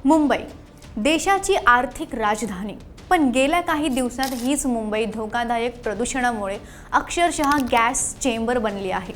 मुंबई देशाची आर्थिक राजधानी, पण गेल्या काही दिवसात हीच मुंबई धोकादायक प्रदूषणामुळे अक्षरशः गॅस चेंबर बनली आहे।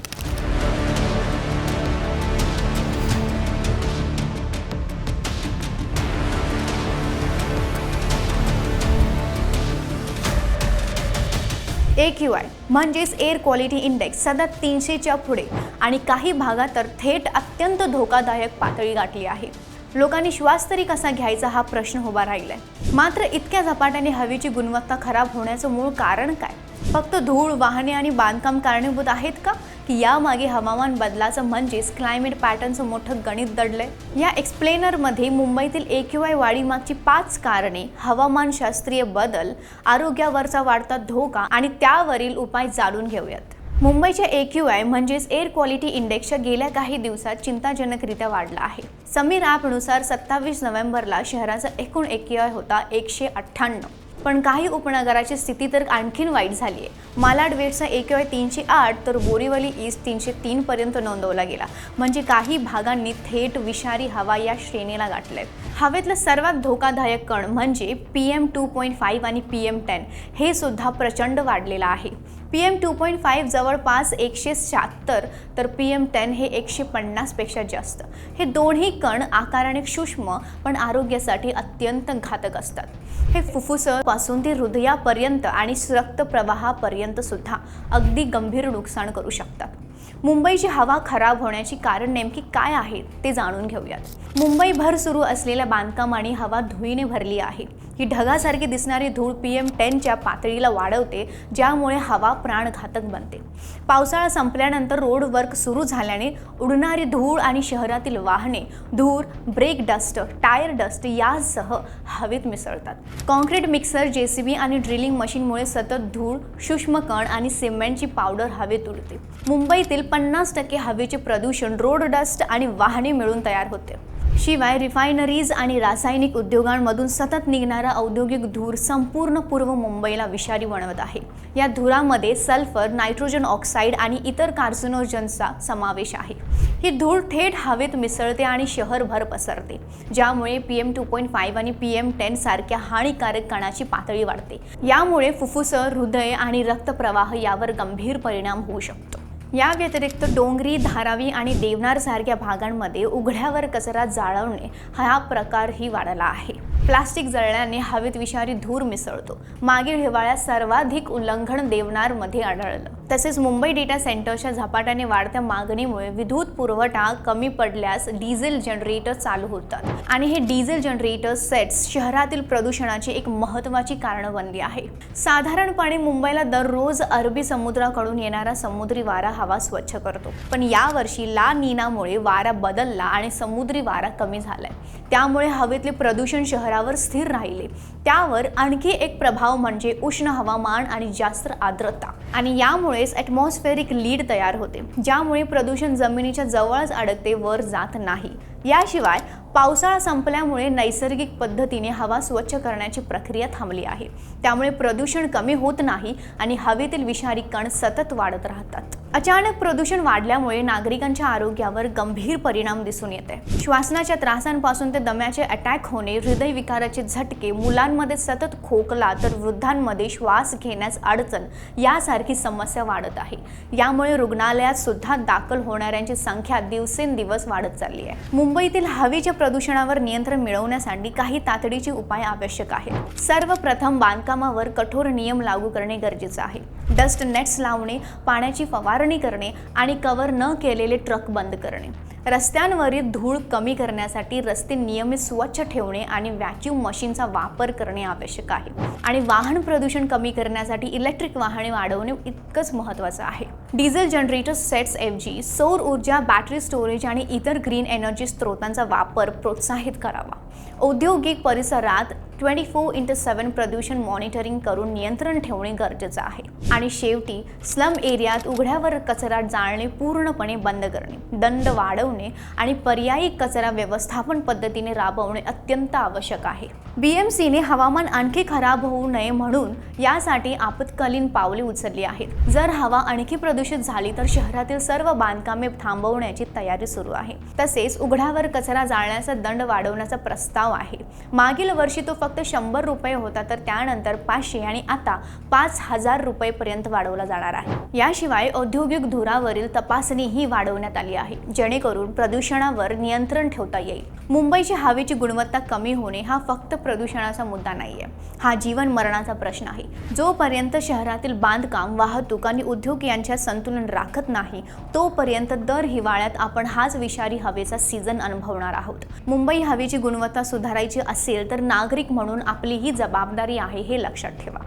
AQI म्हणजेच एअर क्वालिटी इंडेक्स सतत 300च्या पुढे आणि काही भागात तर थेट अत्यंत धोकादायक पातळी गाठली आहे। लोकांनी श्वास तरी कसा घ्यायचा हा प्रश्न उभा राहिलाय। मात्र इतक्या झपाट्याने हवेची गुणवत्ता खराब होण्याचं मूळ कारण काय? फक्त धूळ, वाहने आणि बांधकाम कारणीभूत आहेत का, की यामागे हवामान बदलाचं म्हणजेच क्लायमेट पॅटर्नचं मोठं गणित दडलंय? या एक्सप्लेनरमध्ये मुंबईतील AQI वाढीमागची 5 कारणे, हवामानशास्त्रीय बदल, आरोग्यावरचा वाढता धोका आणि त्यावरील उपाय जाणून घेऊयात। मुंबईच्या AQI म्हणजेच एअर क्वालिटी इंडेक्सच्या गेल्या काही दिवसात चिंताजनकरित्या वाढला आहे। समीर ॲपनुसार 27 नोव्हेंबरला शहराचा एकूण AQI होता 198, पण काही उपनगराची स्थिती तर आणखीन वाईट झाली आहे। मालाड वेस्टचा AQI 308 तर बोरीवली ईस्ट 303 पर्यंत नोंदवला गेला, म्हणजे काही भागांनी थेट विषारी हवा या श्रेणीला गाठले। हवेतलं सर्वात धोकादायक कण म्हणजे PM2.5 आणि PM10 हे सुद्धा प्रचंड वाढलेलं आहे। PM2.5 जवळपास 176 तर PM10 हे 150 पेक्षा जास्त। हे दोन्ही कण आकाराने सूक्ष्म पण आरोग्यासाठी अत्यंत घातक असतात। हे फुफ्फुसापासून ते हृदयापर्यंत आणि रक्तप्रवाहापर्यंत सुद्धा अगदी गंभीर नुकसान करू शकतात। मुंबईची हवा खराब होण्याची कारण नेमकी काय आहेत ते जाणून घेऊयात। मुंबईभर सुरू असलेल्या बांधकाम आणि हवा धुळीने भरली आहे। ही ढगासारखी दिसणारी धूळ PM10च्या पातळीला वाढवते, ज्यामुळे हवा प्राणघातक बनते। पावसाळा संपल्यानंतर रोड वर्क सुरू झाल्याने उडणारी धूळ आणि शहरातील वाहने, धूर, ब्रेक डस्ट, टायर डस्ट यासह हवेत मिसळतात। कॉन्क्रीट मिक्सर, JCB आणि ड्रिलिंग मशीनमुळे सतत धूळ, सूक्ष्म कण आणि सिमेंटची पावडर हवेत उडते। मुंबईतील 50% हवेचे प्रदूषण रोड डस्ट आणि वाहने मिळून तयार होते। शिवाय रिफायनरीज आणि रासायनिक उद्योगांमधून सतत निघणारा औद्योगिक धूर संपूर्ण पूर्व मुंबईला विषारी बनवत आहे। या धुरामध्ये सल्फर, नायट्रोजन ऑक्साईड आणि इतर कार्सिनोजन्सचा समावेश आहे। ही धूळ थेट हवेत मिसळते आणि शहरभर पसरते, ज्यामुळे PM2.5 आणि PM10 सारख्या हानिकारक कणाची पातळी वाढते। यामुळे फुफ्फुस, हृदय आणि रक्तप्रवाह यावर गंभीर परिणाम होऊ शकतो। या व्यतिरिक्त डोंगरी, धारावी आणि देवनार सारख्या भागांमध्ये उघड्यावर कचरा जाळवणे हा प्रकारही वाढला आहे। प्लास्टिक जळल्याने हवेत विषारी धूर मिसळतो। मागील हिवाळ्यात सर्वाधिक उल्लंघन देवनारमध्ये आढळलं। तसेच मुंबई डेटा सेंटरच्या झपाट्याने वाढत्या मागणीमुळे विद्युत पुरवठा कमी पडल्यास डिझेल जनरेटर चालू होतात आणि हे डिझेल जनरेटर सेट्स शहरातील प्रदूषणाची एक महत्त्वाची कारण बनली आहे। साधारणपणे मुंबईला दररोज अरबी समुद्राकडून येणारा समुद्री वारा हवा स्वच्छ करतो, पण यावर्षी ला नीनामुळे वारा बदलला आणि समुद्री वारा कमी झालाय। त्यामुळे हवेतले प्रदूषण शहरावर स्थिर राहिले। त्यावर आणखी एक प्रभाव म्हणजे उष्ण हवामान आणि जास्त आर्द्रता, आणि यामुळेच ॲटमॉस्फेरिक लीड तयार होते, ज्यामुळे प्रदूषण जमिनीच्या जवळच अडकते, वर जात नाही। याशिवाय पावसाळा संपल्यामुळे नैसर्गिक पद्धतीने हवा स्वच्छ करण्याची प्रक्रिया थांबली आहे। त्यामुळे प्रदूषण कमी होत नाही आणि हवेतील विषारी कण सतत वाढत राहतात। अचानक प्रदूषण वाढल्यामुळे नागरिकांच्या आरोग्यावर गंभीर परिणाम दिसून येते। श्वासनाच्या त्रासांपासून ते दम्याचे अटॅक होणे, हृदयविकाराचे झटके, मुलांमध्ये सतत खोकला तर वृद्धांमध्ये श्वास घेण्यास अडचण यासारखी समस्या वाढत आहे। यामुळे रुग्णालयात सुद्धा दाखल होणाऱ्यांची संख्या दिवसेंदिवस वाढत चालली आहे। मुंबईतील हवेच्या प्रदूषणावर नियंत्रण मिळवण्यासाठी काही तातडीचे उपाय आवश्यक आहेत। सर्वप्रथम बांधकामावर कठोर नियम लागू करणे गरजेचे आहे। डस्ट नेट्स लावणे, पाण्याची फवारणी करणे आणि कव्हर न केलेले ट्रक बंद करणे। रस्त्यांवरील धूळ कमी करण्यासाठी रस्ते नियमित स्वच्छ ठेवणे आणि व्हॅक्यूम मशीनचा वापर करणे आवश्यक आहे। आणि वाहन प्रदूषण कमी करण्यासाठी इलेक्ट्रिक वाहने वाढवणे इतकंच महत्त्वाचं आहे। डिझेल जनरेटर सेट्स ऐवजी सौर ऊर्जा, बॅटरी स्टोरेज आणि इतर ग्रीन एनर्जी स्रोतांचा वापर प्रोत्साहित करावा। औद्योगिक परिसरात 24/7 प्रदूषण मॉनिटरिंग करून नियंत्रण ठेवणे गरजेचं आहे. आणि शेवटी स्लम एरियात उघड्यावर कचरा जाळणे पूर्णपणे बंद करणे, दंड वाढवणे आणि पर्यायी कचरा व्यवस्थापन पद्धतीने राबवणे अत्यंत आवश्यक आहे. BMCने हवामान आणखी खराब होऊ नये म्हणून यासाठी आपत्कालीन पावले उचलली आहेत. जर हवा आणखी प्रदूषित झाली तर शहरातील सर्व बांधकामे थांबवण्याची तयारी सुरू आहे. तसेच उघड्यावर कचरा जाळण्याचा दंड वाढवण्याचा प्रस्ताव आहे. मागील वर्षी तो फक्त 100 रुपये होता, तर त्यानंतर 500 आणि आता 5000 रुपये पर्यंत वाढवला जाणार आहे. याशिवाय औद्योगिक धुरावरील तपासणीही वाढवण्यात आली आहे, जेणेकरून प्रदूषणावर नियंत्रण ठेवता येईल. मुंबईची हवेची गुणवत्ता कमी होणे हा फक्त प्रदूषणाचा मुद्दा नाहीये, हा जीवन मरणाचा प्रश्न आहे. जोपर्यंत शहरातील बांधकाम, वाहतूक आणि उद्योग यांच्यात संतुलन राखत नाही, तोपर्यंत दर हिवाळ्यात आपण हाच विषारी हवेचा सीझन अनुभवणार आहोत. मुंबई हवेची गुणवत्ता सुधारायची असेल तर नागरिक म्हणून आपली ही जबाबदारी आहे, हे लक्षात ठेवा.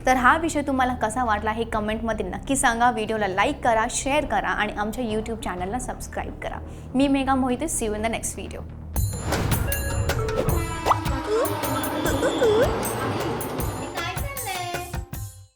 तर हा विषय तुम्हाला कसा वाटला हे कमेंटमध्ये नक्की सांगा. व्हिडिओला लाईक करा, शेअर करा आणि आमच्या YouTube चॅनलला सबस्क्राईब करा. मी Megha Mohite. See you in the next video.